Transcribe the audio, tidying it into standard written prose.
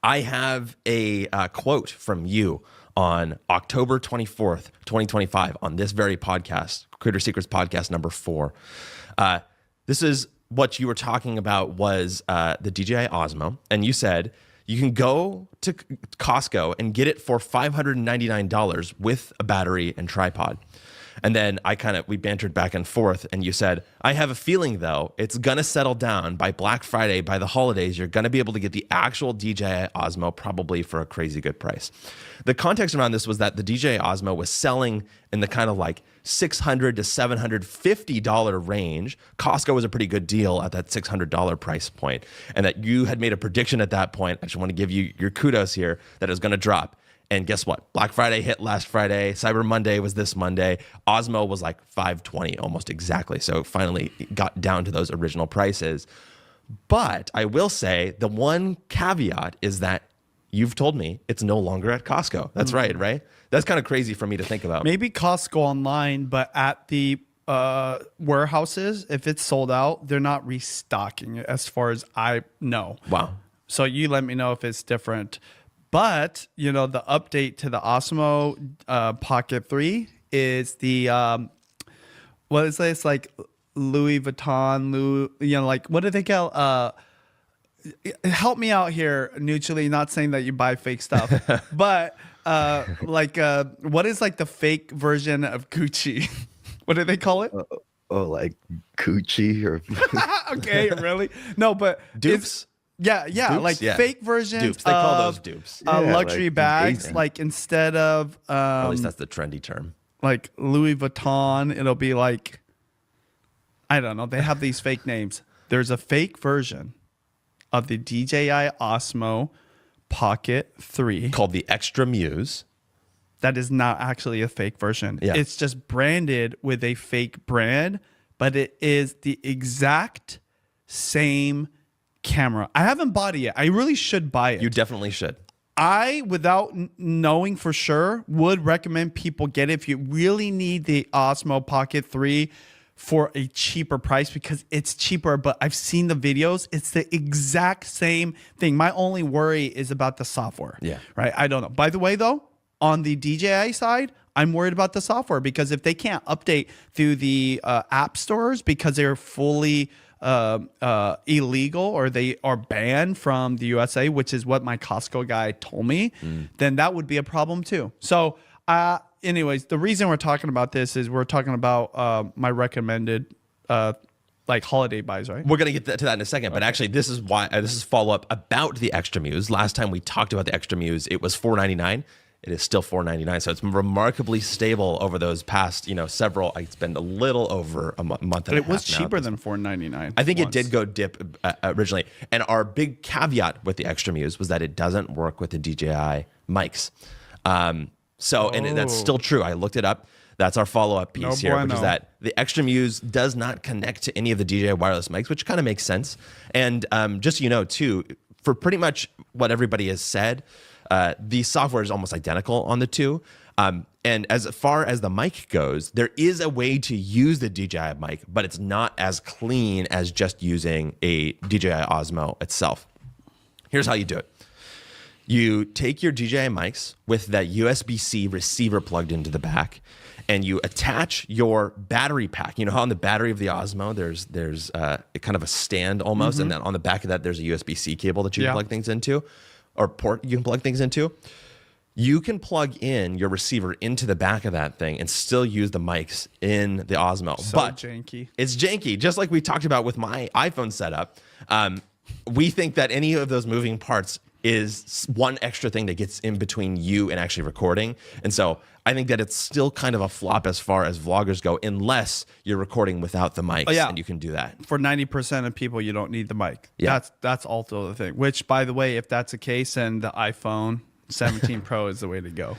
I have a quote from you on October 24th, 2025, on this very podcast, Creator Secrets podcast number 4. This is what you were talking about was the DJI Osmo. And you said you can go to Costco and get it for $599 with a battery and tripod. And then we bantered back and forth, and you said, I have a feeling though, it's gonna settle down by Black Friday, by the holidays, you're gonna be able to get the actual DJI Osmo probably for a crazy good price. The context around this was that the DJI Osmo was selling in the kind of like $600 to $750 range. Costco was a pretty good deal at that $600 price point, and that you had made a prediction at that point. I just want to give you your kudos here that it was gonna drop. And guess what? Black Friday hit last Friday. Cyber Monday was this Monday. Osmo was like $520 almost exactly. So finally it got down to those original prices. But I will say the one caveat is that you've told me it's no longer at Costco. That's right? That's kind of crazy for me to think about. Maybe Costco online, but at the warehouses, if it's sold out, they're not restocking it as far as I know. Wow. So you let me know if it's different. But, the update to the Osmo Pocket 3 is the, what is this? Like Louis Vuitton, what do they call? Help me out here, Neutrally, not saying that you buy fake stuff. But, what is like the fake version of Gucci? What do they call it? Like Gucci or... Okay, really? No, but... Dupes? Yeah, dupes? Fake versions dupes. They call those dupes. Luxury bags. Like instead of at least that's the trendy term. Like Louis Vuitton, it'll be like, I don't know. They have these fake names. There's a fake version of the DJI Osmo Pocket 3 called the Extra Muse. That is not actually a fake version. Yeah. It's just branded with a fake brand, but it is the exact same camera. I haven't bought it yet. I really should buy it. You definitely should. I, without knowing for sure, would recommend people get it if you really need the Osmo Pocket 3 for a cheaper price, because it's cheaper, but I've seen the videos. It's the exact same thing. My only worry is about the software. Yeah. Right? I don't know. By the way, though, on the DJI side, I'm worried about the software, because if they can't update through the app stores because they're fully illegal or they are banned from the USA, which is what my Costco guy told me, then that would be a problem too. So anyways, the reason we're talking about this is we're talking about my recommended holiday buys, right? We're going to get to that in a second, but actually this is why this is follow-up about the Extra Muse. Last time we talked about the Extra Muse, it was $499. It is still $499, so it's remarkably stable over those past, several. It's been a little over a month and a half. But it was cheaper than $499. I think it did go dip originally. And our big caveat with the Extra Muse was that it doesn't work with the DJI mics. And that's still true. I looked it up. That's our follow-up piece here, which is that the Extra Muse does not connect to any of the DJI wireless mics, which kind of makes sense. And just so you know, too, for pretty much what everybody has said, the software is almost identical on the two. And as far as the mic goes, there is a way to use the DJI mic, but it's not as clean as just using a DJI Osmo itself. Here's how you do it. You take your DJI mics with that USB-C receiver plugged into the back, and you attach your battery pack. You know how on the battery of the Osmo, there's kind of a stand almost, and then on the back of that, there's a USB-C cable that you can plug things into, or port you can plug things into. You can plug in your receiver into the back of that thing and still use the mics in the Osmo. So but janky. It's janky, just like we talked about with my iPhone setup. We think that any of those moving parts is one extra thing that gets in between you and actually recording. And so I think that it's still kind of a flop as far as vloggers go, unless you're recording without the mics, and you can do that. For 90% of people, you don't need the mic. Yeah. That's also the thing. Which, by the way, if that's the case, then the iPhone 17 Pro is the way to go.